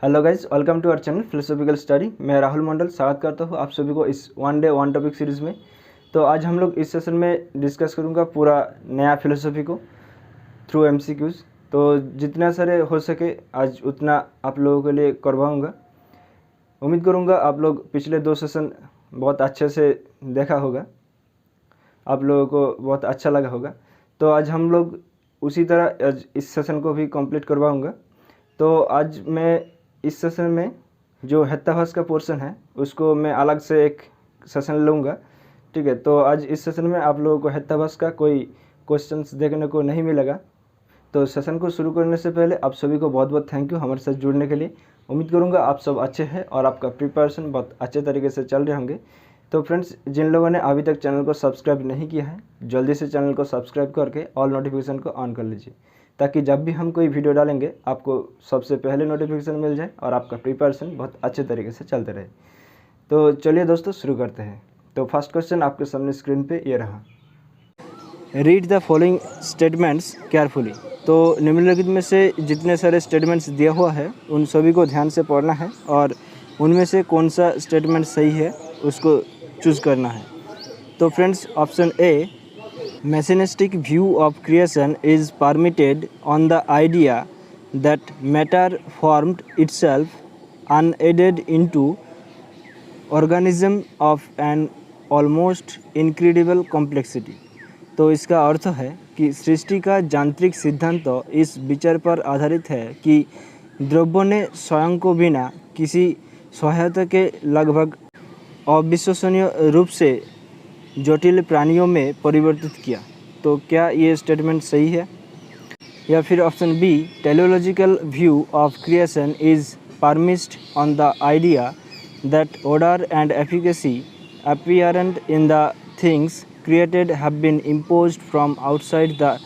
Hello guys, welcome to our channel philosophical study. मैं राहुल मंडल स्वागत करता हूँ आप सभी को इस one day one topic series में। तो आज हम लोग इस सेशन में डिस्कस करूँगा पूरा नया फिलोसॉफी को थ्रू एमसीक्यूज़। तो जितना सारे हो सके आज उतना आप लोगों के लिए करवाऊँगा। उम्मीद करूँगा आप लोग पिछले 2 सेशन बहुत अच्छे से देखा होगा, आप लोगों को बहुत अच्छा लगा होगा। तो आज हम लोग उसी तरह आज इस सेशन को भी कंप्लीट करवाऊँगा। तो आज मैं इस सेशन में जो हेत्ताभास का पोर्शन है उसको मैं अलग से एक सेशन लूँगा, ठीक है। तो आज इस सेशन में आप लोगों को हेत्ताभास का कोई क्वेश्चंस देखने को नहीं मिलेगा। तो सेशन को शुरू करने से पहले आप सभी को बहुत बहुत थैंक यू हमारे साथ जुड़ने के लिए। उम्मीद करूँगा आप सब अच्छे हैं और आपका प्रिपरेशन बहुत अच्छे तरीके से चल रहे होंगे। तो फ्रेंड्स, जिन लोगों ने अभी तक चैनल को सब्सक्राइब नहीं किया है, जल्दी से चैनल को सब्सक्राइब करके ऑल नोटिफिकेशन को ऑन कर लीजिए, ताकि जब भी हम कोई वीडियो डालेंगे आपको सबसे पहले नोटिफिकेशन मिल जाए और आपका प्रिपरेशन बहुत अच्छे तरीके से चलते रहे। तो चलिए दोस्तों शुरू करते हैं। तो फर्स्ट क्वेश्चन आपके सामने स्क्रीन पे ये रहा, read the following statements carefully. तो निम्नलिखित में से जितने सारे स्टेटमेंट्स दिया हुआ है उन सभी को ध्यान से पढ़ना है और उनमें से कौन सा स्टेटमेंट सही है उसको चूज़ करना है। तो friends, option A, Messianistic view of creation is permitted on the idea that matter formed itself unaided into organism of an almost incredible complexity। तो इसका अर्थ है कि सृष्टि का यांत्रिक सिद्धांत इस विचार पर आधारित है कि द्रव्य ने स्वयं को बिना किसी सहायता के लगभग अविश्वसनीय रूप से जटिल प्राणियों में परिवर्तित किया। तो क्या ये स्टेटमेंट सही है? या फिर option B, teleological view of creation is premised on the idea that order and efficacy apparent in the things created have been imposed from outside the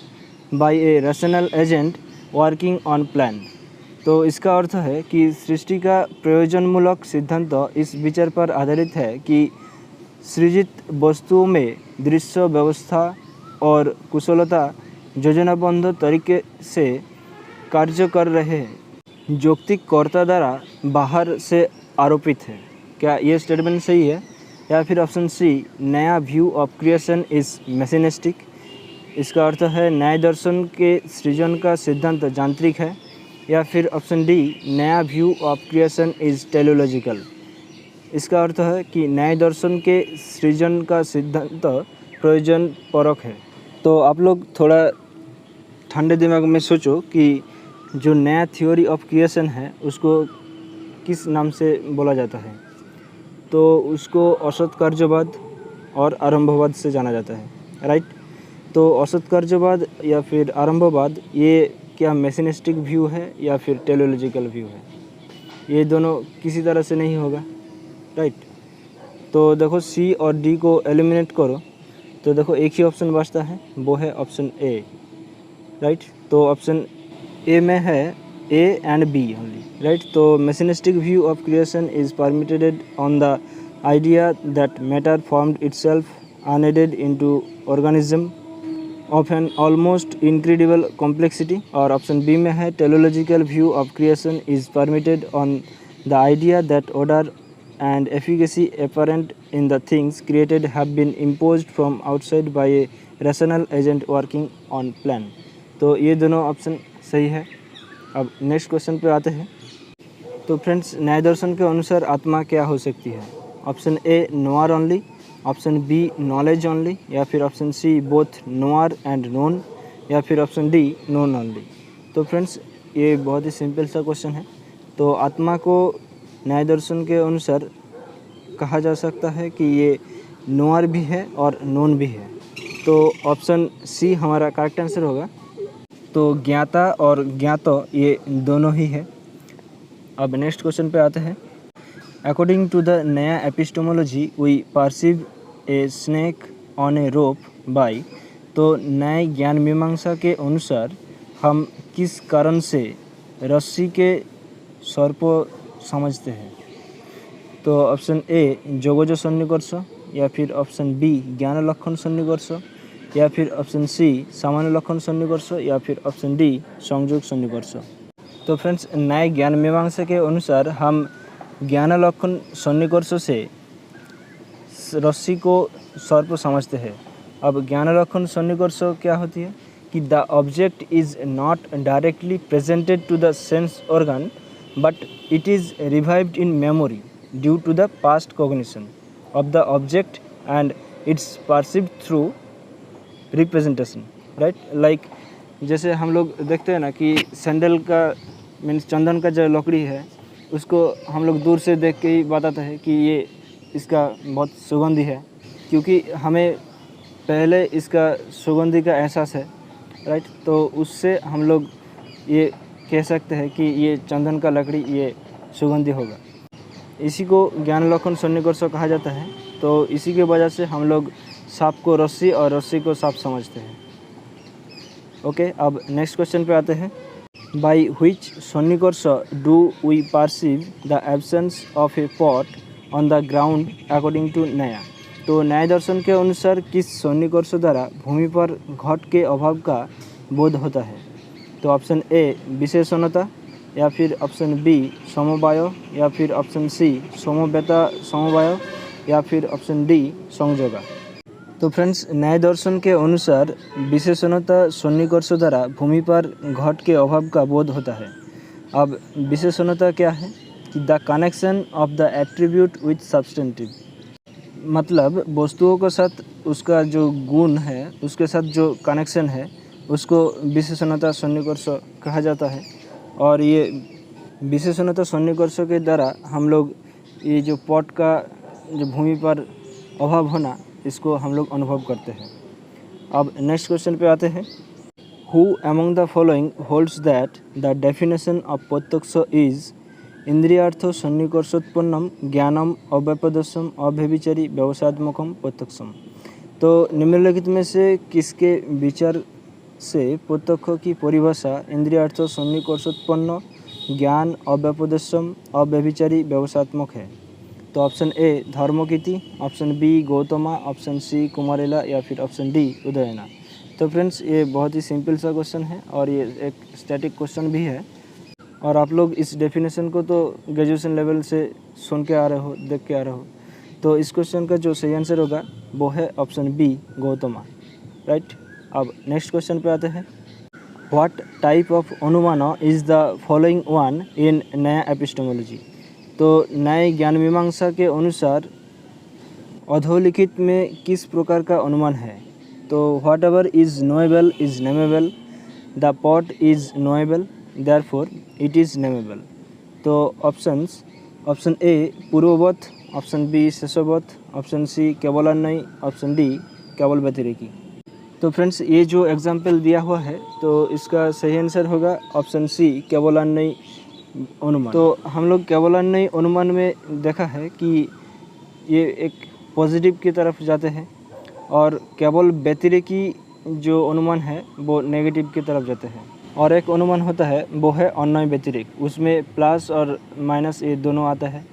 by a rational agent working on plan. तो इसका अर्थ है कि सृष्टि का प्रयोजनमूलक सिद्धांत इस विचार पर आधारित है कि सृजित वस्तुओं में दृश्य व्यवस्था और कुशलता योजनाबद्ध तरीके से कार्य कर रहे हैं, यौक्तिक कर्ता द्वारा बाहर से आरोपित है। क्या ये स्टेटमेंट सही है? या फिर ऑप्शन सी, नया व्यू ऑफ क्रिएशन इज मैसिनिस्टिक। इसका अर्थ है न्याय दर्शन के सृजन का सिद्धांत यांत्रिक है। या फिर ऑप्शन डी, नया view of creation is teleological. इसका अर्थ है कि न्याय दर्शन के सृजन का सिद्धांत प्रयोजन परक है। तो आप लोग थोड़ा ठंडे दिमाग में सोचो कि जो नया थ्योरी ऑफ क्रिएशन है उसको किस नाम से बोला जाता है। तो उसको औसत कार्यवाद और आरंभवाद से जाना जाता है, राइट। तो औसत कार्यवाद या फिर आरंभवाद, ये क्या मैसिनिस्टिक व्यू है या फिर टेलियोलॉजिकल व्यू है? ये दोनों किसी तरह से नहीं होगा, राइट। तो देखो सी और डी को एलिमिनेट करो तो देखो एक ही ऑप्शन बचता है, वो है ऑप्शन ए, राइट। तो ऑप्शन ए में है A and B only, right. तो mechanistic view of creation is permitted on the idea that matter formed itself unaided into organism of an almost incredible complexity. और option B में है teleological view of creation is permitted on the idea that order and efficacy apparent in the things created have been imposed from outside by a rational agent working on plan। तो ये दोनों option सही है। अब next question पे आते हैं। तो फ्रेंड्स, न्याय दर्शन के अनुसार आत्मा क्या हो सकती है? Option A, knower only. Option B, knowledge only. या फिर option C, both knower and known. या फिर ऑप्शन डी, नोन ओनली। तो फ्रेंड्स, ये बहुत ही सिंपल सा क्वेश्चन है। तो आत्मा को न्याय दर्शन के अनुसार कहा जा सकता है कि ये नोआर भी है और नोन भी है। तो ऑप्शन सी हमारा करेक्ट आंसर होगा। तो ज्ञाता और ज्ञात ये दोनों ही है। अब नेक्स्ट क्वेश्चन पे आते हैं। According to the Nyaya epistemology we perceive a snake on a rope by. तो नए ज्ञान मीमांसा के अनुसार हम किस कारण से रस्सी के सर्प समझते हैं? तो ऑप्शन ए, जोगज सन्निकर्ष। या फिर ऑप्शन बी, ज्ञान लक्षण सन्निकर्ष। या फिर ऑप्शन सी, सामान्य लक्षण सन्निकर्ष। या फिर ऑप्शन डी, संयोग सन्निकर्ष। तो फ्रेंड्स, नए ज्ञान मीमांसा के अनुसार हम ज्ञानालक्षण सन्निकर्ष से रस्सी को सर्प समझते हैं। अब ज्ञानालक्षण सन्निकर्ष क्या होती है कि the object is not directly presented to the sense organ but it is revived in memory due to the past cognition of the object and it's perceived through representation, right. Like जैसे हम लोग देखते हैं ना कि sandal का means चंदन का जो लकड़ी है उसको हम लोग दूर से देख के ही बताते हैं कि ये इसका बहुत सुगंधी है, क्योंकि हमें पहले इसका सुगंधी का एहसास है, राइट। तो उससे हम लोग ये कह सकते हैं कि ये चंदन का लकड़ी ये सुगंधी होगा। इसी को ज्ञानालक्षण सन्निकर्ष कहा जाता है। तो इसी की वजह से हम लोग सांप को रस्सी और रस्सी को सांप समझते हैं। ओके, अब नेक्स्ट क्वेश्चन पे आते हैं। बाई व्हिच सन्निकर्ष do we perceive the absence of a pot on the ground according to Nyaya. तो न्याय दर्शन के अनुसार किस सन्निकर्ष द्वारा भूमि पर घट के अभाव का बोध होता है। तो ऑप्शन ए विशेषणता, या फिर ऑप्शन बी समवाय, या फिर ऑप्शन सी समवेता समवाय, या फिर ऑप्शन डी संयोगा। तो फ्रेंड्स, न्याय दर्शन के अनुसार विशेषणता सन्निकर्ष द्वारा भूमि पर घट के अभाव का बोध होता है। अब विशेषणता क्या है कि the connection of the attribute with substantive, मतलब वस्तुओं के साथ उसका जो गुण है उसके साथ जो कनेक्शन है उसको विशेषणता सन्निकर्ष कहा जाता है। और ये विशेषणता सन्निकर्ष के द्वारा हम लोग ये जो पॉट का जो भूमि पर अभाव होना इसको हम लोग अनुभव करते हैं। अब नेक्स्ट क्वेश्चन पे आते हैं। Who among the following holds that the definition of प्रत्यक्ष इज इंद्रियार्थ सन्निकर्षोत्पन्नम ज्ञानम अव्यपदस्यम अव्यभिचारी व्यवसायात्मकम प्रत्यक्षम। तो निम्नलिखित में से किसके विचार से प्रत्यक्ष की परिभाषा इंद्रियार्थ सन्निकर्षोत्पन्न ज्ञान अव्यपदस्यम अव्यभिचारी व्यवसायात्मक है। तो option A Dharmakirti, option B Gautama, option C Kumarila, या फिर ऑप्शन डी उदयना। तो फ्रेंड्स, ये बहुत ही सिंपल सा क्वेश्चन है और ये एक स्टैटिक क्वेश्चन भी है। और आप लोग इस डेफिनेशन को तो ग्रेजुएशन लेवल से सुन के आ रहे हो, देख के आ रहे हो। तो इस क्वेश्चन का जो सही आंसर होगा वो है ऑप्शन बी गौतमा, राइट। अब नेक्स्ट क्वेश्चन पे आते हैं। व्हाट टाइप ऑफ अनुमान is the following one in नया एपिस्टेमोलॉजी। तो नए ज्ञान मीमांसा के अनुसार अधोलिखित में किस प्रकार का अनुमान है। तो whatever is knowable is nameable, the pot is knowable therefore it is nameable. तो ऑप्शन ए पूर्ववत, ऑप्शन बी शेषवत, ऑप्शन सी केवलान्वयी, ऑप्शन डी केवल व्यतिरेकी। तो फ्रेंड्स, ये जो एग्जाम्पल दिया हुआ है तो इसका सही आंसर होगा ऑप्शन सी केवलान्वयी अनुमान। तो हम लोग केवलान्वयी अनुमान में देखा है कि ये एक पॉजिटिव की तरफ जाते हैं और केवल व्यतिरेकी जो अनुमान है वो नेगेटिव की तरफ जाते हैं। और एक अनुमान होता है वो है अन्वय व्यतिरेक, उसमें प्लस और माइनस ये दोनों आता है।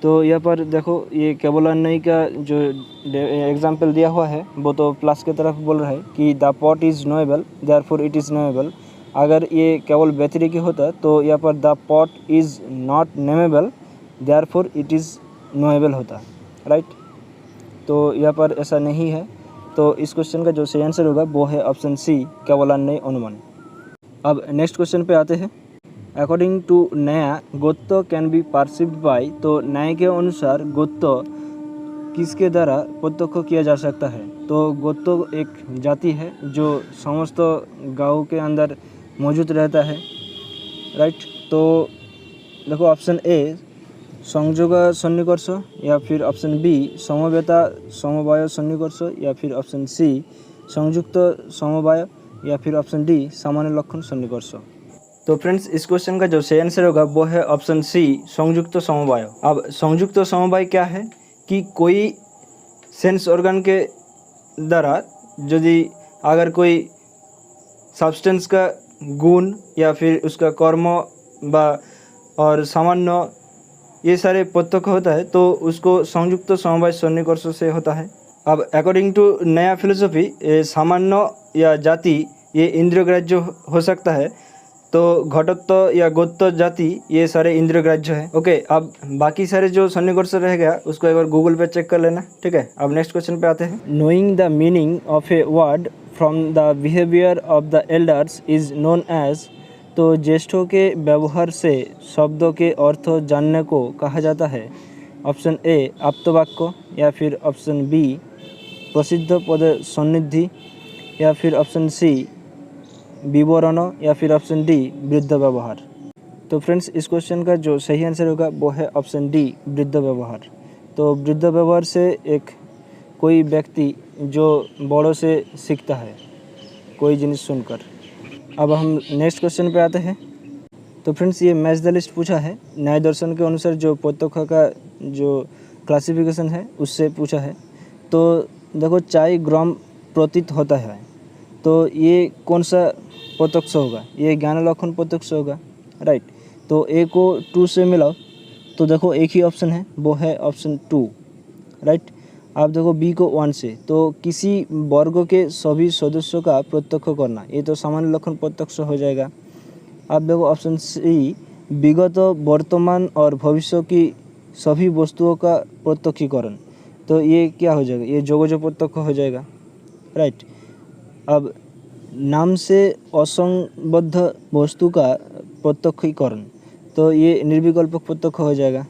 तो यहाँ पर देखो ये केवलान्वयी का जो एग्जाम्पल दिया हुआ है वो तो प्लस की तरफ बोल रहा है कि the pot is knowable therefore it is knowable. अगर ये केवल व्यतिरेकी होता तो यहाँ पर the pot is not nameable therefore it is knowable होता, राइट। तो यहाँ पर ऐसा नहीं है। तो इस क्वेश्चन का जो सही आंसर होगा वो है ऑप्शन सी केवलान्वयी अनुमान। अब नेक्स्ट क्वेश्चन पे आते हैं। अकॉर्डिंग टू नया गोत्व कैन बी परसीव्ड बाय। तो न्याय के अनुसार गोत्व किसके द्वारा प्रत्यक्ष किया जा सकता है। तो गोत्व एक जाति है जो समस्त गाँव के अंदर मौजूद रहता है, राइट। तो देखो ऑप्शन ए संयोग सन्निकर्ष, या फिर ऑप्शन बी समवेता समवाय सन्निकर्ष, या फिर ऑप्शन सी संयुक्त समवाय, या फिर ऑप्शन डी सामान्य लक्षण सन्निकर्ष। तो फ्रेंड्स, इस क्वेश्चन का जो सही आंसर होगा वो है ऑप्शन सी संयुक्त समवाय। अब संयुक्त समवाय क्या है कि कोई सेंस ऑर्गन के द्वारा यदि अगर कोई सब्सटेंस का गुण या फिर उसका कर्म और सामान्य ये सारे प्रत्यक्ष होता है तो उसको संयुक्त समवाय सन्निकर्ष से होता है। अब अकॉर्डिंग टू नया फिलोसफी सामान्य या जाति ये इंद्रियग्राह्य हो सकता है तो घटत्व या गोत्व जाति ये सारे इंद्रिय ग्राह्य है। ओके, अब बाकी सारे जो सन्निकर्ष रह गया उसको एक बार गूगल पे चेक कर लेना, ठीक है। अब नेक्स्ट क्वेश्चन पे आते हैं। Knowing the meaning of a word from the behaviour of the elders is known as, तो ज्येष्ठों के व्यवहार से शब्दों के अर्थ जानने को कहा जाता है। ऑप्शन ए आप्तवाक्य, या फिर ऑप्शन बी प्रसिद्ध पद सन्निधि, या फिर ऑप्शन सी विवरण, या फिर ऑप्शन डी वृद्ध व्यवहार। तो फ्रेंड्स इस क्वेश्चन का जो सही आंसर होगा वो है ऑप्शन डी वृद्ध व्यवहार। तो वृद्ध व्यवहार से एक कोई व्यक्ति जो बड़ों से सीखता है कोई जिनिस सुनकर। अब हम नेक्स्ट क्वेश्चन पे आते हैं। तो फ्रेंड्स ये मैच द लिस्ट पूछा है, न्याय दर्शन के अनुसार जो प्रत्यक्ष का जो क्लासिफिकेशन है उससे पूछा है। तो देखो चाय ग्राम प्रतीत होता है, तो ये कौन सा प्रत्यक्ष होगा? ये ज्ञान लक्षण प्रत्यक्ष होगा, राइट। तो ए को 2 से मिलाओ तो देखो एक ही ऑप्शन है, वो है ऑप्शन 2, राइट। आप देखो बी को 1 से, तो किसी वर्ग के सभी सदस्यों का प्रत्यक्ष करना, ये तो सामान्य लक्षण प्रत्यक्ष हो जाएगा। आप देखो ऑप्शन सी विगत वर्तमान और भविष्य की सभी वस्तुओं का प्रत्यक्षीकरण, तो ये क्या हो जाएगा? ये जोगोजो प्रत्यक्ष हो जाएगा, राइट। अब नाम से असंबद्ध वस्तु का प्रत्यक्षीकरण, तो ये निर्विकल्पक प्रत्यक्ष हो जाएगा,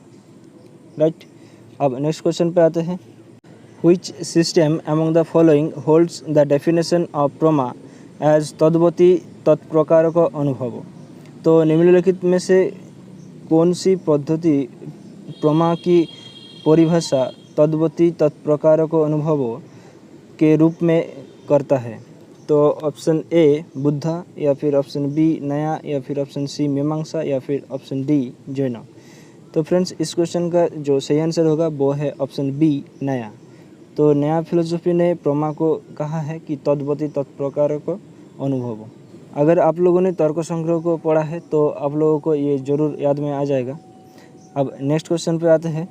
राइट। अब नेक्स्ट क्वेश्चन पे आते हैं। Which system among the following holds the definition of प्रमा as तद्वती तत्प्रकारक अनुभव? तो निम्नलिखित में से कौन सी पद्धति प्रमा की परिभाषा तद्वती तत्प्रकारक अनुभव के रूप में करता है? तो ऑप्शन ए बुद्धा, या फिर ऑप्शन बी नया, या फिर ऑप्शन सी मीमांसा, या फिर ऑप्शन डी जैन। तो फ्रेंड्स इस क्वेश्चन का जो सही आंसर होगा वो है ऑप्शन बी नया। तो नया फिलोसफी ने प्रमा को कहा है कि तद्वती तत्प्रकार को अनुभव। अगर आप लोगों ने तर्क संग्रह को पढ़ा है तो आप लोगों को ये ज़रूर याद में आ जाएगा। अब नेक्स्ट क्वेश्चन पे आते हैं।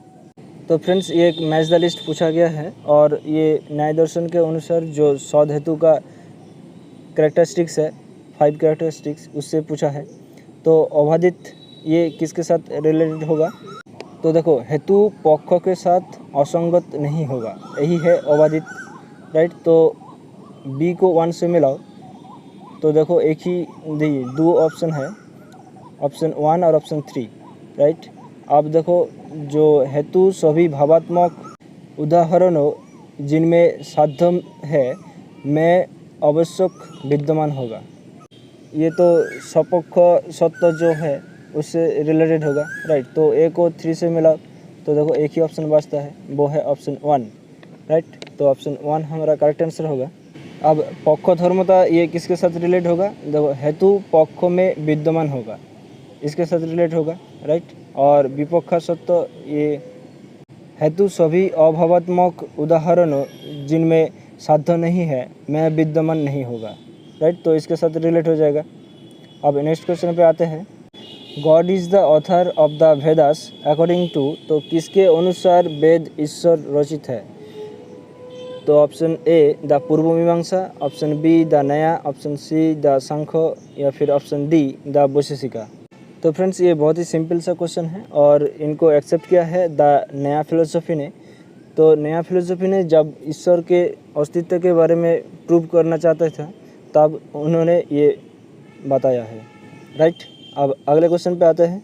तो फ्रेंड्स ये एक मैच द लिस्ट पूछा गया है, और ये न्याय दर्शन के अनुसार जो सौध हेतु का कैरेक्टरिस्टिक्स है, 5 कैरेक्टरिस्टिक्स, उससे पूछा है। तो अबाधित ये किसके साथ रिलेटेड होगा? तो देखो हेतु पक्ष के साथ असंगत नहीं होगा, यही है अबाधित, राइट। तो बी को 1 से मिलाओ तो देखो एक ही देखिए 2 ऑप्शन है, ऑप्शन 1 और ऑप्शन 3, राइट। आप देखो जो हेतु सभी भावात्मक उदाहरणों जिनमें साध्य है में आवश्यक विद्यमान होगा, ये तो सपक्ष सत्य जो है उससे रिलेटेड होगा, राइट। तो ए को 3 से मिला तो देखो एक ही ऑप्शन बचता है, वो है ऑप्शन 1, राइट। तो ऑप्शन 1 हमारा करेक्ट आंसर होगा। अब पक्ष धर्मता ये किसके साथ रिलेट होगा? देखो हेतु पक्ष में विद्यमान होगा, इसके साथ रिलेट होगा, राइट। और विपक्ष सत्य ये हेतु सभी अभावात्मक उदाहरणों जिनमें साध्य नहीं है में विद्यमान नहीं होगा, राइट। तो इसके साथ रिलेट हो जाएगा। अब नेक्स्ट क्वेश्चन पे आते हैं। God is the author of the Vedas according to, तो किसके अनुसार वेद ईश्वर रचित है? तो ऑप्शन ए द पूर्व मीमांसा, ऑप्शन बी द नया, ऑप्शन सी द सांख्य, या फिर ऑप्शन डी द वैशेषिका। तो फ्रेंड्स ये बहुत ही सिंपल सा क्वेश्चन है, और इनको एक्सेप्ट किया है द नया फिलोसफी ने। तो नया फिलोसफी ने जब ईश्वर के अस्तित्व के बारे में प्रूव करना चाहता था तब उन्होंने ये बताया है, राइट। अब अगले क्वेश्चन पे आते हैं।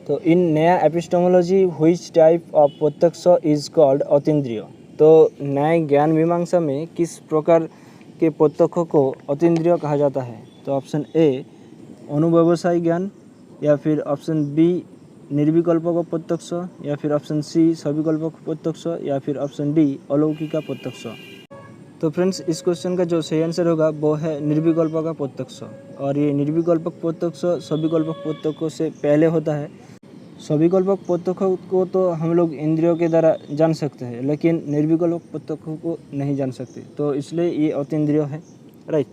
तो इन नया एपिस्टेमोलॉजी व्हिच टाइप ऑफ प्रत्यक्ष इज कॉल्ड अतीन्द्रिय? तो न्याय ज्ञान मीमांसा में किस प्रकार के प्रत्यक्ष को अतीन्द्रिय कहा जाता है? तो ऑप्शन ए अनुव्यवसायी ज्ञान, या फिर ऑप्शन बी निर्विकल्पक प्रत्यक्ष, या फिर ऑप्शन सी सविकल्पक प्रत्यक्ष, या फिर ऑप्शन डी अलौकिक प्रत्यक्ष। तो फ्रेंड्स इस क्वेश्चन का जो सही आंसर होगा वो है निर्विकल्पक प्रत्यक्ष। और ये निर्विकल्पक प्रत्यक्ष सविकल्पक प्रत्यक्ष से पहले होता है। सविकल्पक प्रत्यक्ष को तो हम लोग इंद्रियों के द्वारा जान सकते हैं, लेकिन निर्विकल्पक प्रत्यक्ष को नहीं जान सकते, तो इसलिए ये अतीन्द्रिय है, राइट।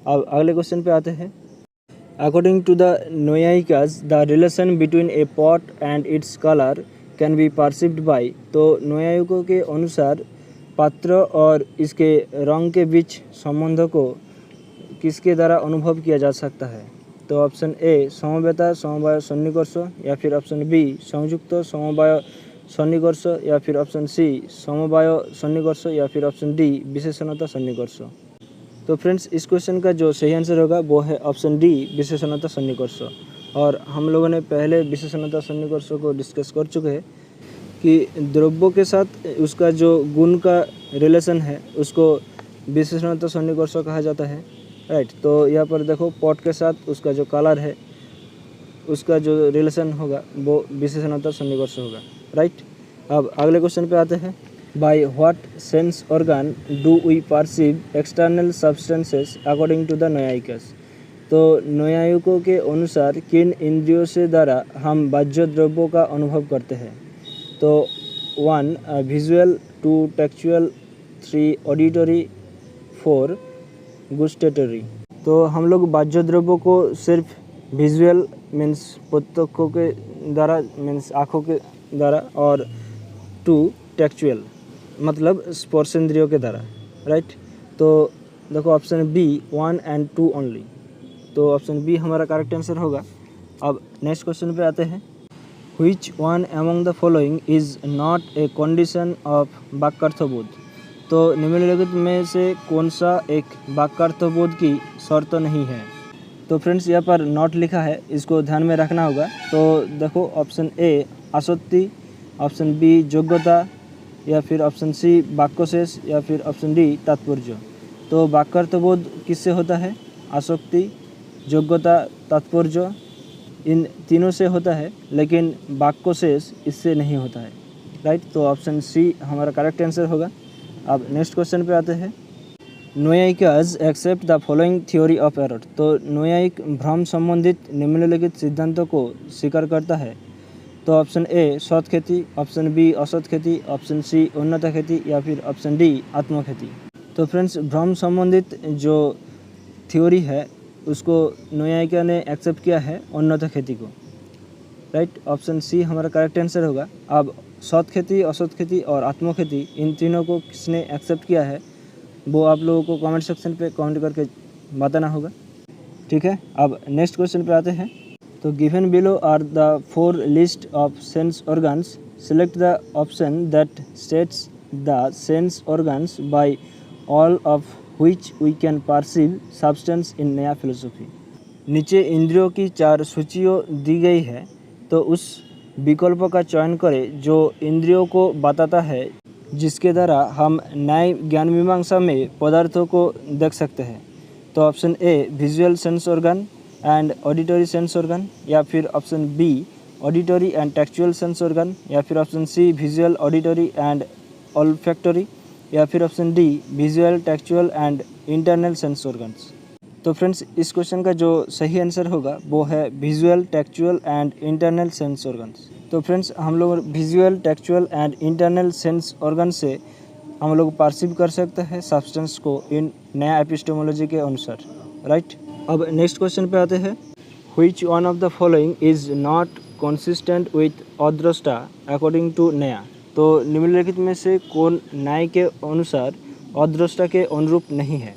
अब अगले क्वेश्चन पे आते हैं। According to the Naiyayikas the relation between a pot and its colour can be perceived by, तो नोयायिकों के अनुसार पात्र और इसके रंग के बीच संबंध को किसके द्वारा अनुभव किया जा सकता है? तो ऑप्शन ए समवेता समवाय सन्निकर्ष, या फिर ऑप्शन बी संयुक्त समवाय सन्निकर्ष, या फिर ऑप्शन सी समवाय सन्निकर्ष, या फिर ऑप्शन डी विशेषणता सन्निकर्ष। तो फ्रेंड्स इस क्वेश्चन का जो सही आंसर होगा वो है ऑप्शन डी विशेषणता सन्निकर्ष। और हम लोगों ने पहले विशेषणता सन्निकर्ष को डिस्कस कर चुके हैं कि द्रव्यों के साथ उसका जो गुण का रिलेशन है उसको विशेषणता सन्निकर्ष कहा जाता है, राइट। तो यहाँ पर देखो पॉट के साथ उसका जो कलर है उसका जो रिलेशन होगा वो विशेषणता सन्निकर्ष होगा, राइट। अब अगले क्वेश्चन पे आते हैं। By what sense organ do we perceive external substances according to the Naiyayikas. तो न्यायिकों के अनुसार किन इंद्रियों से द्वारा हम बाह्य द्रव्यों का अनुभव करते हैं। तो 1 विजुअल, 2 टेक्चुअल, 3 ऑडिटरी, 4 गुस्टेटरी। तो हम लोग बाह्य द्रव्यों को सिर्फ विजुअल मीन्स प्रत्यक्षों के द्वारा मीन्स आँखों के द्वारा, और 2 टेक्चुअल मतलब स्पर्शेंद्रियों के द्वारा, राइट। तो देखो ऑप्शन बी 1 and 2 ओनली, तो ऑप्शन बी हमारा करेक्ट आंसर होगा। अब नेक्स्ट क्वेश्चन पे आते हैं। Which one among the following is not a condition of वाक्यार्थबोध। तो निम्नलिखित में से कौन सा एक वाक्यार्थबोध की शर्त नहीं है। तो फ्रेंड्स यहाँ पर नॉट लिखा है, इसको ध्यान में रखना होगा। तो देखो ऑप्शन ए आसक्ति, ऑप्शन बी योग्यता, या फिर ऑप्शन सी वाक्यशेष, या फिर ऑप्शन डी तात्पर्य। तो वाक्यार्थबोध किससे होता है, आसक्ति, योग्यता, तात्पर्य, इन तीनों से होता है, लेकिन वाक्यशेष इससे नहीं होता है, राइट। तो ऑप्शन सी हमारा करेक्ट आंसर होगा। अब नेक्स्ट क्वेश्चन पे आते हैं। Naiyayikas accept the following theory of error. तो न्यायिक भ्रम संबंधित निम्नलिखित सिद्धांतों को स्वीकार करता है। तो ऑप्शन ए सत खेती, ऑप्शन बी असत खेती, ऑप्शन सी उन्नत खेती, या फिर ऑप्शन डी आत्मखेती। तो फ्रेंड्स भ्रम संबंधित जो थ्योरी है उसको न्यायिक ने एक्सेप्ट किया है उन्नत खेती को, राइट। ऑप्शन सी हमारा करेक्ट आंसर होगा। अब सत खेती, असत खेती और आत्मखेती इन तीनों को किसने एक्सेप्ट किया है वो आप लोगों को कमेंट सेक्शन पे कमेंट करके बताना होगा, ठीक है। अब नेक्स्ट क्वेश्चन पे आते हैं। तो given below are the 4 list of sense organs, select the option that states the sense organs by all of which we can perceive substance in Nyaya philosophy. नीचे इंद्रियों की 4 सूचियों दी गई है, तो उस विकल्प का चयन करें जो इंद्रियों को बताता है जिसके द्वारा हम न्याय ज्ञान मीमांसा में पदार्थों को देख सकते हैं। तो option A visual sense organ and auditory sense organ, या फिर option B auditory and tactual sense organ, या फिर option C visual, auditory and olfactory, या फिर option D visual, tactual and internal sense organs. तो फ्रेंड्स इस question का जो सही आंसर होगा वो है visual, tactual and internal sense organs. तो फ्रेंड्स हम लोग visual, tactual and internal sense organ से हम लोग परसीव कर सकते हैं सब्सटेंस को इन नया एपिस्टेमोलॉजी के अनुसार, राइट। अब नेक्स्ट क्वेश्चन पे आते हैं। Which one of the following is not consistent with अदृष्टा अकॉर्डिंग टू नया। तो निम्नलिखित में से कौन न्याय के अनुसार अदृष्टा के अनुरूप नहीं है।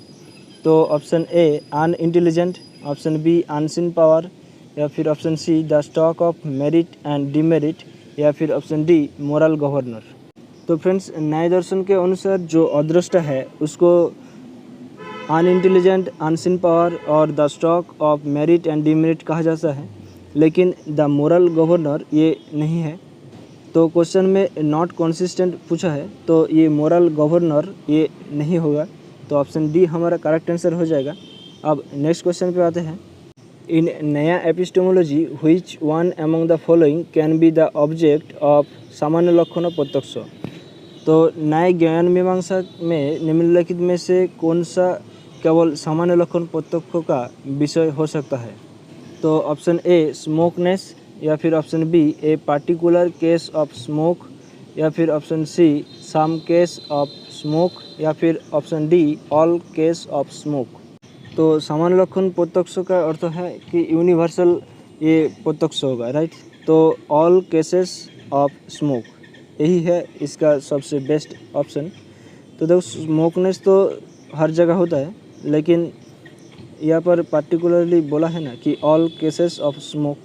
तो option A unintelligent, option B unseen power, या फिर option C the stock of merit and demerit, या फिर ऑप्शन डी मोरल गवर्नर। तो फ्रेंड्स न्याय दर्शन के अनुसार जो अदृष्टा है उसको अनइंटेलिजेंट, अनसीन पावर और the stock of merit and demerit कहा जाता है, लेकिन द मोरल गवर्नर ये नहीं है। तो क्वेश्चन में नॉट कंसिस्टेंट पूछा है, तो ये मोरल गवर्नर ये नहीं होगा। तो ऑप्शन डी हमारा करेक्ट आंसर हो जाएगा। अब नेक्स्ट क्वेश्चन पे आते हैं। इन नया epistemology which one among the following can be the object of सामान्य लक्षण प्रत्यक्ष। तो न्याय ज्ञान मीमांसा में निम्नलिखित में से कौन सा केवल सामान्य लक्षण प्रत्यक्ष का विषय हो सकता है। तो ऑप्शन ए स्मोकनेस, या फिर option B a particular case of smoke, या फिर option C some case of smoke, या फिर option D all case of smoke. तो सामान्य लक्षण प्रत्यक्ष का अर्थ है कि यूनिवर्सल ये प्रत्यक्ष होगा, राइट। तो ऑल केसेस ऑफ स्मोक यही है इसका सबसे बेस्ट ऑप्शन। तो देखो स्मोकनेस तो हर जगह होता है, लेकिन यहाँ पर पार्टिकुलरली बोला है ना कि ऑल केसेस ऑफ स्मोक,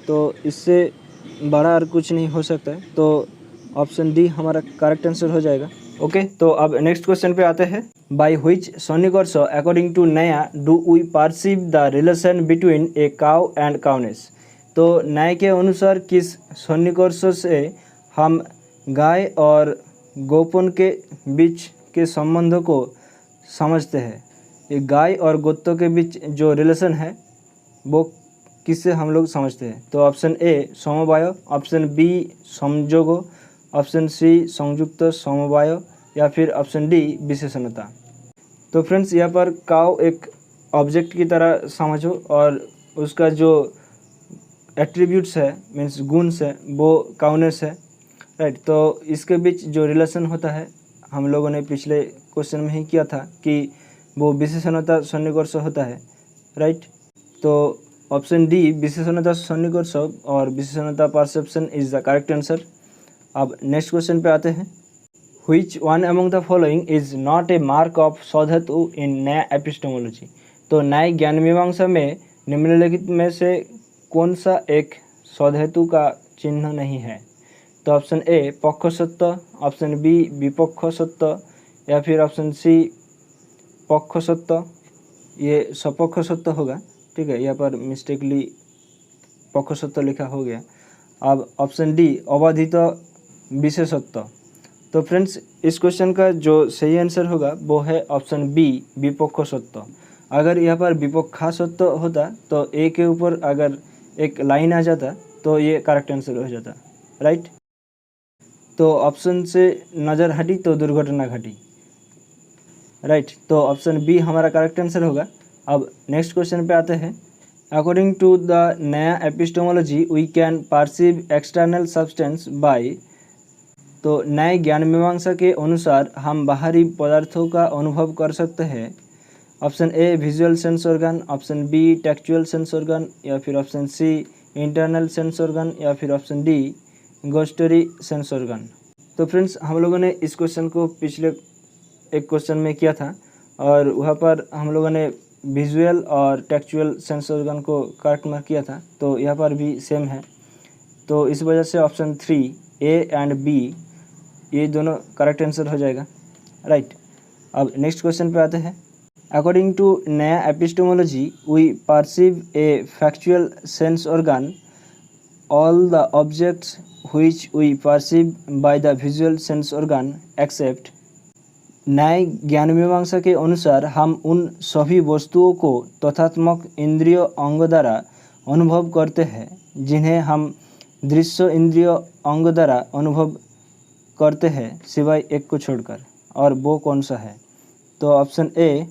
तो इससे बड़ा और कुछ नहीं हो सकता है, तो ऑप्शन डी हमारा करेक्ट आंसर हो जाएगा। ओके, तो अब नेक्स्ट क्वेश्चन पे आते हैं। बाय व्हिच सन्निकर्ष according to Nyaya do we perceive the relation between a cow and cowness. तो न्याय के अनुसार किस सन्निकर्ष से हम गाय और गोपन के बीच के संबंध को समझते हैं। ये गाय और गोत्रों के बीच जो रिलेशन है वो किससे हम लोग समझते हैं। तो ऑप्शन ए समवाय, ऑप्शन बी संयोगो, ऑप्शन सी संयुक्त समवाय या फिर ऑप्शन डी विशेषणता। तो फ्रेंड्स यहाँ पर काउ एक ऑब्जेक्ट की तरह समझो और उसका जो एट्रीब्यूट्स है मीन्स गुण्स है वो काउनेस है, राइट। तो इसके बीच जो रिलेशन होता है हम लोगों ने पिछले क्वेश्चन में ही किया था कि वो विशेषणता सन्निकर्ष होता है, राइट। तो ऑप्शन डी विशेषणता सन्निकर्ष और विशेषणता perception is the correct answer. अब नेक्स्ट क्वेश्चन पे आते हैं। Which one among the following is not a mark of सौधतु इन न्याय एपिस्टेमोलॉजी। तो न्याय ज्ञान मीमांसा में निम्नलिखित में से कौन सा एक सौधेतु का चिन्ह नहीं है। तो ऑप्शन ए पक्ष सत्य, ऑप्शन बी विपक्ष सत्य या फिर ऑप्शन सी पक्ष सत्य, ये सपक्ष सत्य होगा, ठीक है। यहाँ पर मिस्टेकली पक्ष सत्य लिखा हो गया। अब ऑप्शन डी अबाधित विशेषत्व। तो फ्रेंड्स इस क्वेश्चन का जो सही आंसर होगा वो है ऑप्शन बी विपक्ष सत्य। अगर यहाँ पर विपक्षा सत्य होता तो ए के ऊपर अगर एक लाइन आ जाता तो ये करेक्ट आंसर हो जाता, राइट। तो ऑप्शन से नज़र हटी तो दुर्घटना घटी, राइट। तो ऑप्शन बी हमारा करेक्ट आंसर होगा। अब नेक्स्ट क्वेश्चन पे आते हैं। According to the Nyaya epistemology we can perceive external substance by. तो नए ज्ञान मीमांसा के अनुसार हम बाहरी पदार्थों का अनुभव कर सकते हैं। Option A visual sense organ, option B tactual sense organ या फिर option C internal sense organ या फिर option D gustatory sense organ. तो फ्रेंड्स हम लोगों ने इस क्वेश्चन को पिछले एक क्वेश्चन में किया था और वहाँ पर हम लोगों ने विजुअल और टेक्चुअल सेंस ऑर्गन को करेक्ट मार्क किया था, तो यहाँ पर भी सेम है। तो इस वजह से ऑप्शन 3 ए एंड बी ये दोनों करेक्ट आंसर हो जाएगा, राइट। अब नेक्स्ट क्वेश्चन पे आते हैं। According to Nyaya epistemology we perceive a tactual sense organ all the objects which we perceive by the visual sense organ except. Nyaya ज्ञान मीमांसा के अनुसार हम उन सभी वस्तुओं को तथात्मक इंद्रिय अंग द्वारा अनुभव करते हैं जिन्हें हम दृश्य इंद्रिय अंग द्वारा अनुभव करते हैं सिवाय एक को छोड़कर, और वो कौन सा है। तो ऑप्शन ए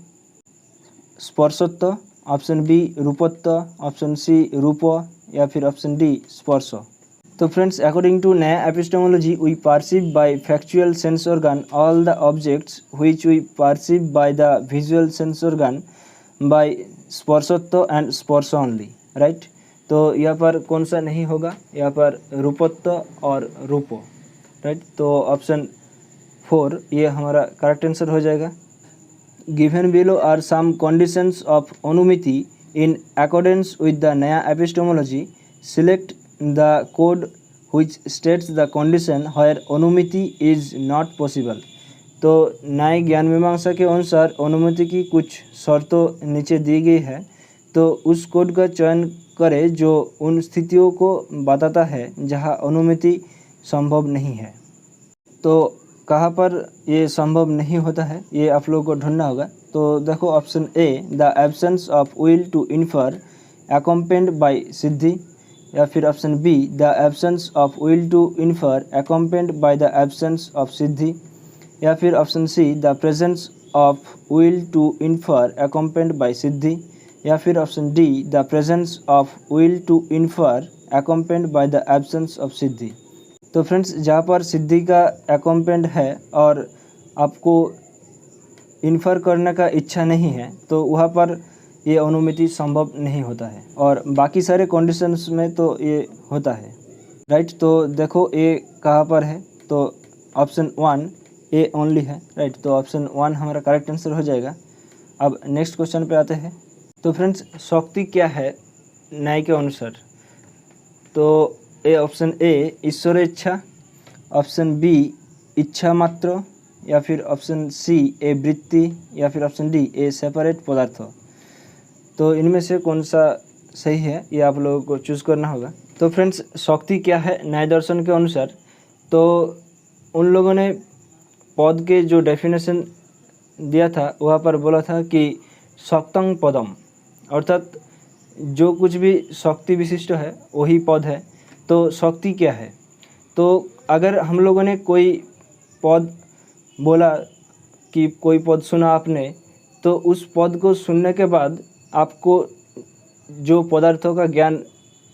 स्पर्शत्व, ऑप्शन बी रूपत्व, ऑप्शन सी रूप या फिर ऑप्शन डी स्पर्श। तो friends according to Nyaya epistemology we perceive by factual sense organ all the objects which we perceive by the visual sense organ by स्पर्शत्व एंड स्पर्श only, right. तो यहाँ पर कौन सा नहीं होगा, यहाँ पर रूपत्व और रूप, राइट। तो ऑप्शन 4 ये हमारा करेक्ट आंसर हो जाएगा। Given below are some conditions of अनुमिति in accordance with the Nyaya epistemology, select the code which states the condition where अनुमिति is not possible। तो न्याय ज्ञान मीमांसा के अनुसार अनुमिति की कुछ शर्तों नीचे दी गई है, तो उस कोड का चयन करें जो उन स्थितियों को बताता है जहां अनुमिति संभव नहीं है। तो कहाँ पर ये संभव नहीं होता है ये आप लोगों को ढूंढना होगा। तो देखो option A the absence of will to infer accompanied by सिद्धि, या फिर option B the absence of will to infer accompanied by the absence of सिद्धि, या फिर option C the presence of will to infer accompanied by सिद्धि, या फिर option D the presence of will to infer accompanied by the absence of सिद्धि। तो friends जहाँ पर सिद्धि का अकम्पेन्ड है और आपको इन्फर करने का इच्छा नहीं है तो वहाँ पर ये अनुमिति संभव नहीं होता है, और बाकी सारे कंडीशंस में तो ये होता है, राइट। तो देखो ए कहाँ पर है, तो ऑप्शन 1 ए ओनली है, राइट। तो ऑप्शन 1 हमारा करेक्ट आंसर हो जाएगा। अब नेक्स्ट क्वेश्चन पे आते हैं। तो फ्रेंड्स शक्ति क्या है न्याय के अनुसार? तो ए ऑप्शन ए ईश्वर इच्छा, ऑप्शन बी इच्छा मात्र, या फिर ऑप्शन सी ए वृत्ति, या फिर ऑप्शन डी ए सेपरेट पदार्थ। तो इनमें से कौन सा सही है ये आप लोगों को चूज़ करना होगा। तो फ्रेंड्स शक्ति क्या है न्याय दर्शन के अनुसार? तो उन लोगों ने पद के जो डेफिनेशन दिया था वहाँ पर बोला था कि शक्तं पदम, अर्थात जो कुछ भी शक्ति विशिष्ट है वही पद है। तो शक्ति क्या है? तो अगर हम लोगों ने कोई पद बोला कि कोई पद सुना आपने, तो उस पद को सुनने के बाद आपको जो पदार्थों का ज्ञान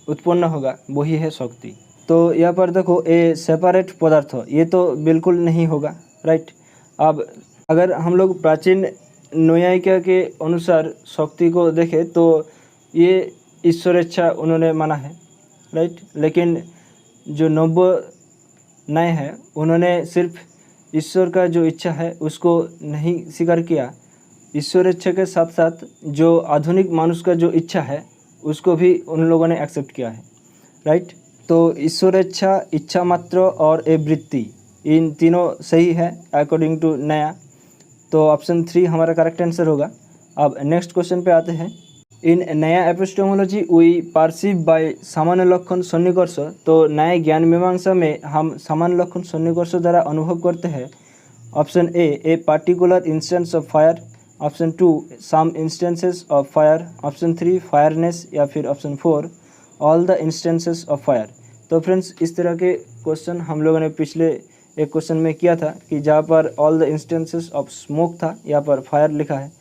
उत्पन्न होगा वही है शक्ति। तो यहाँ पर देखो ए सेपरेट पदार्थ, ये तो बिल्कुल नहीं होगा, राइट। अब अगर हम लोग प्राचीन न्यायिका के अनुसार शक्ति को देखें तो ये ईश्वर इच्छा उन्होंने माना है, राइट। लेकिन जो नव्य न्याय है उन्होंने सिर्फ ईश्वर का जो इच्छा है उसको नहीं स्वीकार किया, ईश्वर इच्छा के साथ साथ जो आधुनिक मानुष का जो इच्छा है उसको भी उन लोगों ने एक्सेप्ट किया है, राइट। तो ईश्वर इच्छा, इच्छा मात्र और ए वृत्ति, इन तीनों सही है अकॉर्डिंग टू नया। तो ऑप्शन 3 हमारा करेक्ट आंसर होगा। अब नेक्स्ट क्वेश्चन पे आते हैं। इन नया एपिस्टेमोलॉजी वी परसीव बाय सामान्य लक्षण सन्निकर्ष। तो नए ज्ञान मीमांसा में हम सामान्य लक्षण सन्निकर्ष द्वारा अनुभव करते हैं। Option A particular instance of fire, option 2 some instances of fire, option 3 fireness, या फिर option 4 all the instances of fire. तो फ्रेंड्स इस तरह के क्वेश्चन हम लोगों ने पिछले एक क्वेश्चन में किया था कि जहाँ पर all the instances of smoke था, यहाँ पर फायर लिखा है,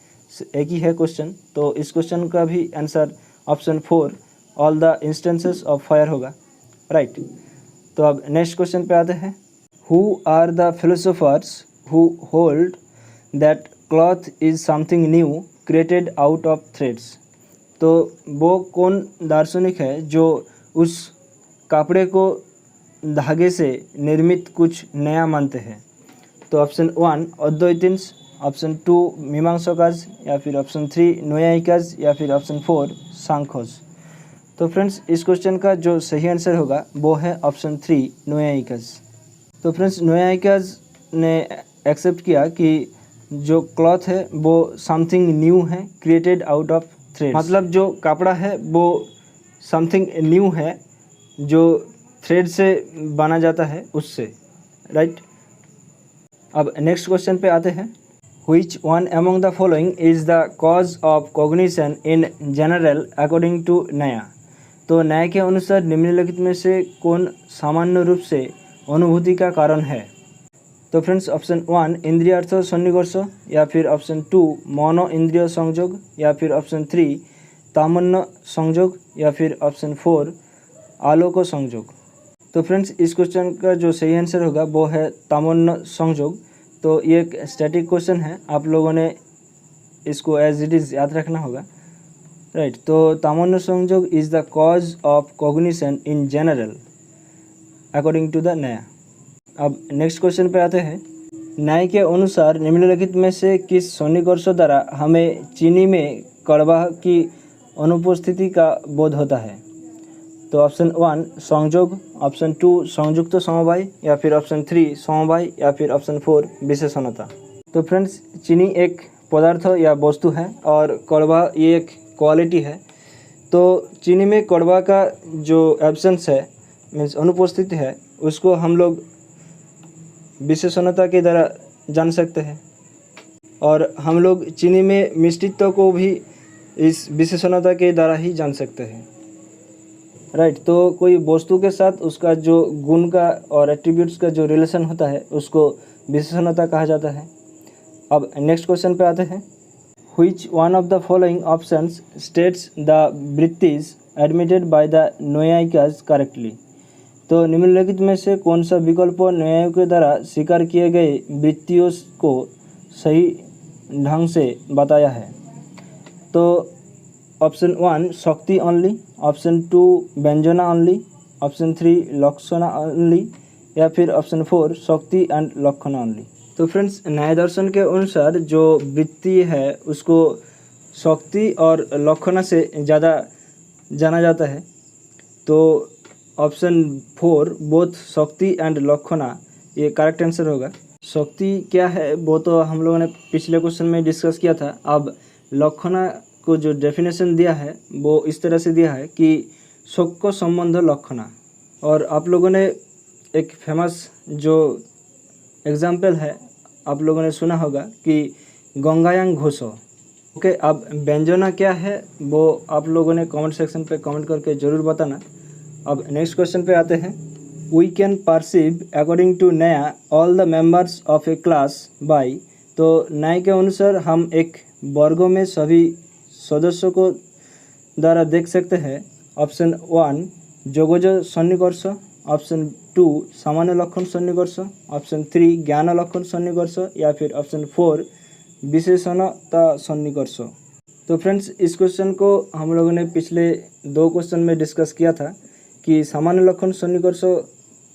एक ही है क्वेश्चन। तो इस क्वेश्चन का भी answer option 4 all the instances of fire होगा, राइट। तो अब नेक्स्ट क्वेश्चन पे आते हैं। Who are the philosophers who hold that cloth is something new created out of threads. तो वो कौन दार्शनिक है जो उस कपड़े को धागे से निर्मित कुछ नया मानते हैं? तो ऑप्शन 1 अद्वैतिन्स, ऑप्शन 2 मीमांसकाज, या फिर ऑप्शन 3 न्यायिकाज, या फिर ऑप्शन 4 सांख्योज। तो फ्रेंड्स इस क्वेश्चन का जो सही आंसर होगा वो है ऑप्शन 3 न्यायिकाज। तो फ्रेंड्स न्यायिकाज ने एक्सेप्ट किया कि जो क्लॉथ है वो समथिंग न्यू है क्रिएटेड आउट ऑफ थ्रेड, मतलब जो कपड़ा है वो समथिंग न्यू है जो थ्रेड से बना जाता है उससे, राइट। अब नेक्स्ट क्वेश्चन पे आते हैं। Which one among the following is the cause of cognition in general according to नया? तो न्याय के अनुसार निम्नलिखित में से कौन सामान्य रूप से अनुभूति का कारण है? तो फ्रेंड्स ऑप्शन 1 इंद्रियार्थ सन्निकर्ष, या फिर ऑप्शन 2 मनो इंद्रिय संयोग, या फिर ऑप्शन 3 तामन्य संयोग, या फिर ऑप्शन 4 आलोक संयोग। तो फ्रेंड्स इस क्वेश्चन का जो सही आंसर होगा वो है तामन्य संयोग। तो ये एक स्टैटिक क्वेश्चन है, आप लोगों ने इसको एज इट इज़ याद रखना होगा, राइट। तो तामन्य संयोग is the cause of cognition in general according to the Nyaya. अब नेक्स्ट क्वेश्चन पे आते हैं। न्याय के अनुसार निम्नलिखित में से किस सन्निकर्ष द्वारा हमें चीनी में कड़वा की अनुपस्थिति का बोध होता है? तो ऑप्शन 1 संयोग, ऑप्शन 2 संयुक्त समवाय, या फिर ऑप्शन 3 समवाय, या फिर ऑप्शन 4 विशेषणता। तो फ्रेंड्स चीनी एक पदार्थ या वस्तु है और कड़वा ये एक क्वालिटी है। तो चीनी में कड़वा का जो एब्सेंस है मीन्स अनुपस्थिति है उसको हम लोग विशेषणता के द्वारा जान सकते हैं, और हम लोग चीनी में मिष्टित्व को भी इस विशेषणता के द्वारा ही जान सकते हैं, राइट। तो कोई वस्तु के साथ उसका जो गुण का और एट्रीब्यूट्स का जो रिलेशन होता है उसको विशेषणता कहा जाता है। अब नेक्स्ट क्वेश्चन पे आते हैं। Which one of the following options states the वृत्तिज admitted by the Naiyayikas correctly. तो निम्नलिखित में से कौन सा विकल्प न्यायों के द्वारा स्वीकार किए गए वृत्तियों को सही ढंग से बताया है? तो ऑप्शन 1 शक्ति ओनली, ऑप्शन 2 व्यंजना ओनली, ऑप्शन 3 लक्षणा ओनली, या फिर ऑप्शन 4 शक्ति एंड लक्षण ओनली। तो फ्रेंड्स न्याय दर्शन के अनुसार जो वृत्ति है उसको शक्ति और लक्षणा से ज़्यादा जाना जाता है। तो ऑप्शन 4 बोथ शक्ति एंड लक्षणा ये करेक्ट आंसर होगा। शक्ति क्या है वो तो हम लोगों ने पिछले क्वेश्चन में डिस्कस किया था। अब लक्षणा को जो डेफिनेशन दिया है वो इस तरह से दिया है कि शोक संबंध लक्षणा। और आप लोगों ने एक फेमस जो एग्जाम्पल है आप लोगों ने सुना होगा कि गंगायां घोषो। ओके, अब व्यंजना क्या है वो आप लोगों ने कमेंट सेक्शन पे कमेंट करके ज़रूर बताना। अब नेक्स्ट क्वेश्चन पे आते हैं। We can perceive according to Nyaya all the members of a class by. तो न्याय के अनुसार हम एक वर्गों में सभी सदस्यों को द्वारा देख सकते हैं। ऑप्शन 1 जोगज सन्निकर्ष, ऑप्शन 2 सामान्य लक्षण सन्निकर्ष, ऑप्शन 3 ज्ञान लक्षण सन्निकर्ष या फिर ऑप्शन 4 विशेषणता सन्निकर्ष। तो फ्रेंड्स इस क्वेश्चन को हम लोगों ने पिछले 2 क्वेश्चन में डिस्कस किया था कि सामान्य लक्षण सन्निकर्ष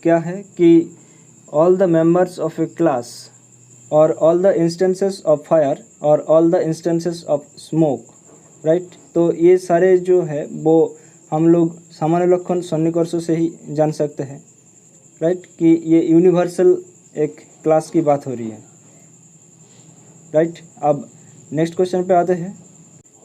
क्या है कि all the members of a class और all the instances of fire और all the instances of smoke, right. तो ये सारे जो है वो हम लोग सामान्य लक्षण सन्निकर्ष से ही जान सकते हैं, राइट, कि ये यूनिवर्सल एक क्लास की बात हो रही है, राइट। अब नेक्स्ट क्वेश्चन पे आते हैं।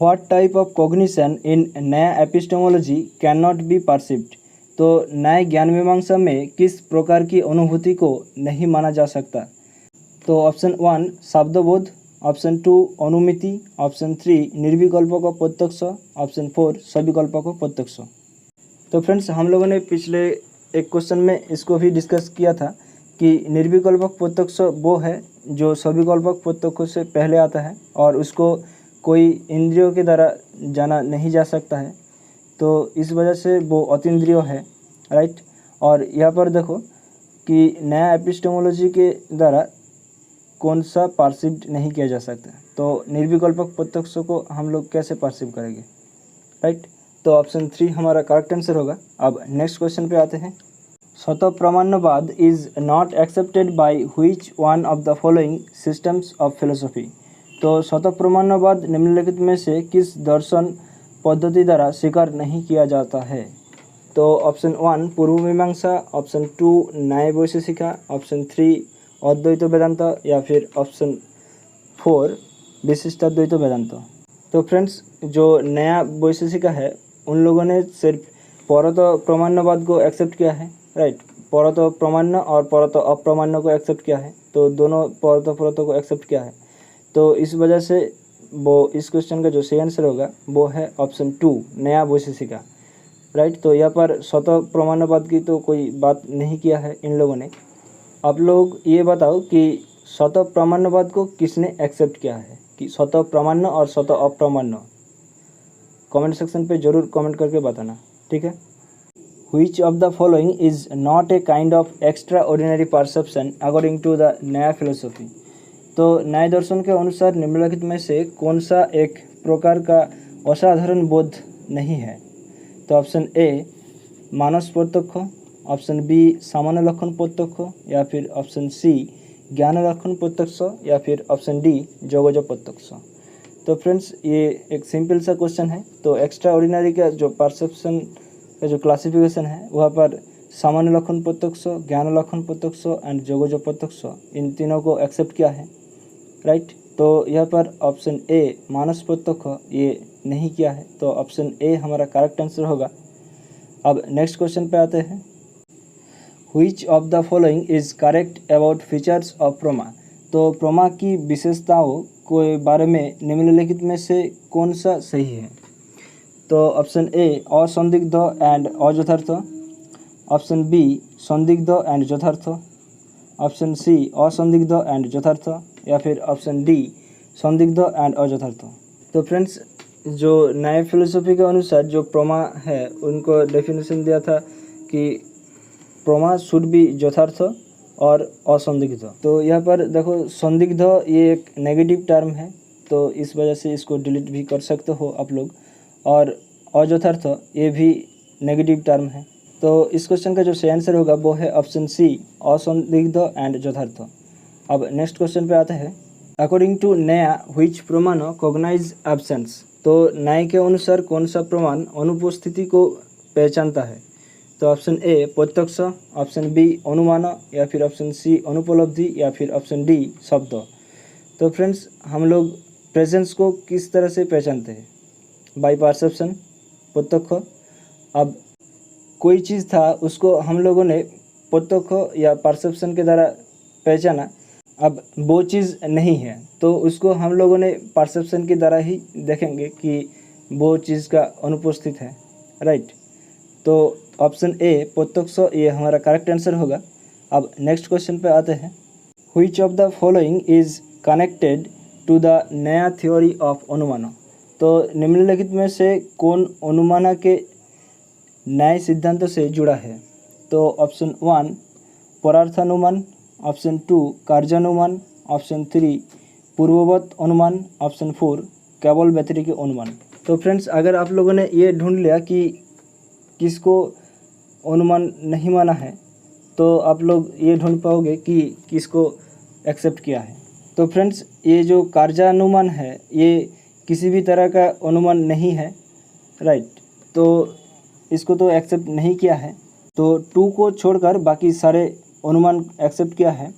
व्हाट टाइप ऑफ कॉग्निशन इन नया epistemology can not be perceived. तो नए ज्ञान मीमांसा में किस प्रकार की अनुभूति को नहीं माना जा सकता। तो ऑप्शन 1 शब्दबोध, ऑप्शन 2 अनुमिति, ऑप्शन 3 निर्विकल्पक प्रत्यक्ष, ऑप्शन 4 सविकल्पक प्रत्यक्ष। तो फ्रेंड्स हम लोगों ने पिछले एक क्वेश्चन में इसको भी डिस्कस किया था कि निर्विकल्पक प्रत्यक्ष वो है जो सविकल्पक प्रत्यक्ष से पहले आता है और उसको कोई इंद्रियों के द्वारा जाना नहीं जा सकता है। तो इस वजह से वो अतीन्द्रिय है, राइट। और यहाँ पर देखो कि नया एपिस्टेमोलॉजी के द्वारा कौन सा परसीव नहीं किया जा सकता। तो निर्विकल्पक प्रत्यक्ष को हम लोग कैसे परसीव करेंगे, राइट। तो ऑप्शन 3 हमारा करेक्ट आंसर होगा। अब नेक्स्ट क्वेश्चन पे आते हैं। स्वतःप्रमाण्यवाद is not accepted by which one of the following systems of philosophy. तो स्वतःप्रमाण्यवाद निम्नलिखित में से किस दर्शन पद्धति द्वारा स्वीकार नहीं किया जाता है। तो ऑप्शन 1 पूर्व मीमांसा, ऑप्शन 2 न्याय वैशेषिका, ऑप्शन 3 अद्वैत वेदांत या फिर ऑप्शन 4 विशिष्टाद्वैत वेदांत। तो फ्रेंड्स जो नया वैशेषिका है उन लोगों ने सिर्फ परत प्रमाण्यवाद को एक्सेप्ट किया है, राइट। परत प्रमाण्य और परत अप्रमाण्य को एक्सेप्ट किया है। तो दोनों परतों को एक्सेप्ट किया है। तो इस वजह से वो इस क्वेश्चन का जो सही आंसर होगा वो है ऑप्शन 2 नया वैशेषिका, राइट। तो यहाँ पर स्वतः प्रमाण्यवाद की तो कोई बात नहीं किया है इन लोगों ने। आप लोग ये बताओ कि स्वतः प्रमाण्यवाद को किसने एक्सेप्ट किया है, कि स्वतः प्रमाण्य और स्वतः अप्रमाण्य। कमेंट सेक्शन पे जरूर कमेंट करके बताना, ठीक है। Which of the following is not a kind of extraordinary perception according to the नया philosophy। तो न्याय दर्शन के अनुसार निम्नलिखित में से कौन सा एक प्रकार का असाधारण बोध नहीं है। तो ऑप्शन ए मानस प्रत्यक्ष, ऑप्शन बी सामान्य लक्षण प्रत्यक्ष या फिर ऑप्शन सी ज्ञान लक्षण प्रत्यक्ष या फिर ऑप्शन डी जोगज प्रत्यक्ष। तो फ्रेंड्स ये एक सिंपल सा क्वेश्चन है। तो एक्स्ट्रा ऑर्डिनरी का जो परसेप्शन का जो क्लासिफिकेशन है वहाँ पर सामान्य लक्षण प्रत्यक्ष, ज्ञान लक्षण प्रत्यक्ष एंड जोगज प्रत्यक्ष इन तीनों को एक्सेप्ट किया है, राइट। तो यहाँ पर ऑप्शन ए मानस प्रत्यक्ष ये नहीं किया है। तो ऑप्शन ए हमारा करेक्ट आंसर होगा। अब नेक्स्ट क्वेश्चन पे आते हैं। Which of the following is correct about features of प्रमा। तो प्रमा की विशेषताओं के बारे में निम्नलिखित में से कौन सा सही है। तो ऑप्शन ए असंदिग्ध एंड अयथार्थ, ऑप्शन बी संदिग्ध एंड यथार्थ, ऑप्शन सी असंदिग्ध एंड यथार्थ या फिर ऑप्शन डी संदिग्ध एंड अयथार्थ। तो फ्रेंड्स जो नए फिलोसफी के अनुसार जो प्रमा है उनको डेफिनेशन दिया था कि प्रमा शुड बी यथार्थ और असंदिग्ध। तो यहाँ पर देखो संदिग्ध ये एक नेगेटिव टर्म है, तो इस वजह से इसको डिलीट भी कर सकते हो आप लोग। और अयथार्थ ये भी नेगेटिव टर्म है। तो इस क्वेश्चन का जो सही आंसर होगा वो है ऑप्शन सी असंदिग्ध एंड यथार्थ। अब नेक्स्ट क्वेश्चन पे आते हैं। अकॉर्डिंग टू नया व्हिच प्रमाण कॉग्नाइज एब्सेंस, तो न्याय के अनुसार कौन सा प्रमाण अनुपस्थिति को पहचानता है? तो ऑप्शन ए प्रत्यक्ष, ऑप्शन बी अनुमान, या फिर ऑप्शन सी अनुपलब्धि, या फिर ऑप्शन डी शब्द। तो फ्रेंड्स, हम लोग प्रेजेंस को किस तरह से पहचानते हैं? बाय परसेप्शन, प्रत्यक्ष। अब कोई चीज़ था, उसको हम लोगों ने प्रत्यक्ष या परसेप्शन के द्वारा पहचाना, अब वो चीज़ नहीं है तो उसको हम लोगों ने परसेप्शन के द्वारा ही देखेंगे कि वो चीज़ का अनुपस्थित है, राइट। तो ऑप्शन ए प्रत्यक्ष ये हमारा करेक्ट आंसर होगा। अब नेक्स्ट क्वेश्चन पे आते हैं। Which of the following is connected to the Nyaya theory of अनुमान, तो निम्नलिखित में से कौन अनुमान के नए सिद्धांतों से जुड़ा है? तो ऑप्शन 1 परार्थानुमान, ऑप्शन 2 कार्यानुमान, ऑप्शन 3 पूर्ववत अनुमान, ऑप्शन 4 केवल व्यतिरिक्त अनुमान। तो फ्रेंड्स, अगर आप लोगों ने ये ढूंढ लिया कि किसको अनुमान नहीं माना है, तो आप लोग ये ढूंढ पाओगे कि किसको एक्सेप्ट किया है। तो फ्रेंड्स, ये जो कार्यानुमान है ये किसी भी तरह का अनुमान नहीं है, राइट। तो इसको तो एक्सेप्ट नहीं किया है। तो 2 को छोड़कर बाकी सारे अनुमान एक्सेप्ट किया है।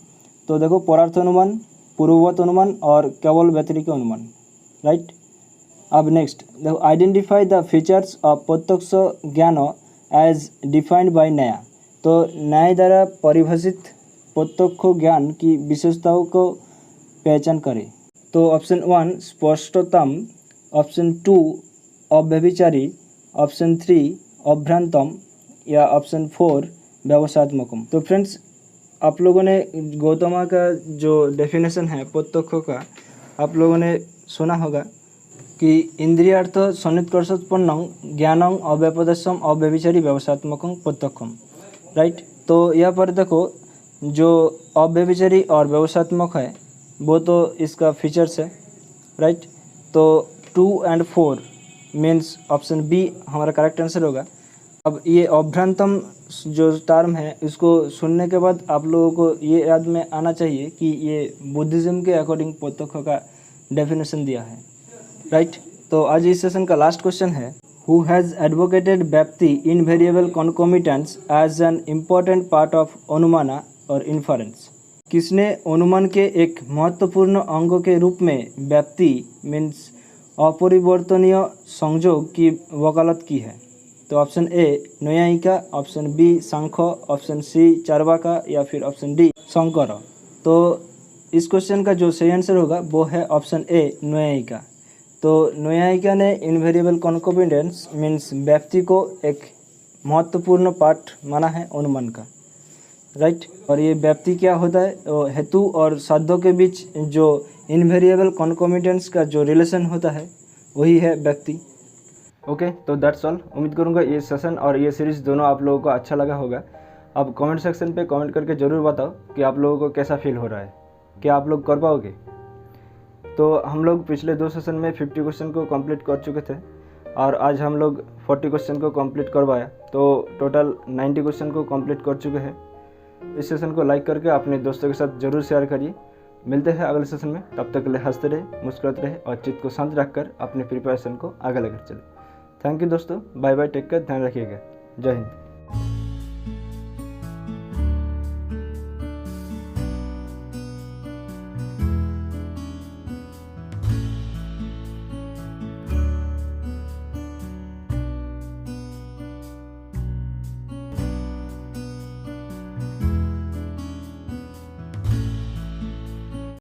तो देखो, परार्थ अनुमान, पूर्ववत अनुमान और केवल व्यतिरिक्त अनुमान, राइट। अब नेक्स्ट देखो, आइडेंटिफाई द फीचर्स ऑफ प्रत्यक्ष ज्ञान एज डिफाइंड बाय न्याय, तो न्याय द्वारा परिभाषित प्रत्यक्ष ज्ञान की विशेषताओं को पहचान करें। तो ऑप्शन 1 स्पष्टतम, ऑप्शन 2 अव्यभिचारी, ऑप्शन 3 अभ्रांतम, या ऑप्शन 4 व्यवसायत्मकम। तो फ्रेंड्स, आप लोगों ने गौतमा का जो डेफिनेशन है प्रत्यक्ष का, आप लोगों ने सुना होगा कि इंद्रियार्थ सन्निकर्षोत्पन्नं ज्ञानं अव्यपदेशम अव्यभिचारी व्यवसायत्मकं प्रत्यक्षम, राइट। तो यहाँ पर देखो, जो अव्यभिचारी और व्यवसायत्मक है वो तो इसका फीचर्स है, राइट। तो 2 और 4 मीन्स ऑप्शन बी हमारा करेक्ट आंसर होगा। अब ये अभ्रांतम जो टर्म है, इसको सुनने के बाद आप लोगों को ये याद में आना चाहिए कि ये बुद्धिज़्म के अकॉर्डिंग प्रत्यक्ष का डेफिनेशन दिया है, राइट। तो आज इस सेशन का लास्ट क्वेश्चन है, हु हैज़ एडवोकेटेड व्याप्ति invariable concomitance as an important part of अनुमाना और इन्फरेंस, किसने अनुमान के एक महत्वपूर्ण अंग के रूप में व्याप्ति मीन्स अपरिवर्तनीय संयोग की वकालत की है? तो option A Naiyayika, option B Sankhya, option C Charvaka, या फिर ऑप्शन डी शंकर। तो इस क्वेश्चन का जो सही आंसर होगा वो है ऑप्शन ए न्यायिका। तो न्यायिका ने इनवेरिएबल कॉन्कोमिटेंस मीन्स व्याप्ति को एक महत्वपूर्ण पार्ट माना है अनुमान का, राइट। और ये व्याप्ति क्या होता है? तो हेतु और साध्यों के बीच जो इनवेरिएबल कॉन्कोमिटेंस का जो रिलेशन होता है वही है व्यक्ति। ओके, तो दैट्स ऑल। उम्मीद करूँगा ये सेशन और ये सीरीज़ दोनों आप लोगों को अच्छा लगा होगा। अब कमेंट सेक्शन पे कमेंट करके ज़रूर बताओ कि आप लोगों को कैसा फील हो रहा है, क्या आप लोग कर पाओगे। तो हम लोग पिछले 2 सेशन में 50 क्वेश्चन को कंप्लीट कर चुके थे और आज हम लोग 40 क्वेश्चन को कंप्लीट करवाया, तो टोटल 90 क्वेश्चन को कंप्लीट कर चुके हैं। इस सेशन को लाइक करके अपने दोस्तों के साथ ज़रूर शेयर करिए। मिलते हैं अगले सेशन में, तब तक के लिए हंसते रहे, मुस्कुराते रहे और चित्त को शांत रखकर अपने प्रिपरेशन को आगे लेकर चले। थैंक यू दोस्तों, बाय बाय, टेक केयर, ध्यान रखिएगा, जय हिंद।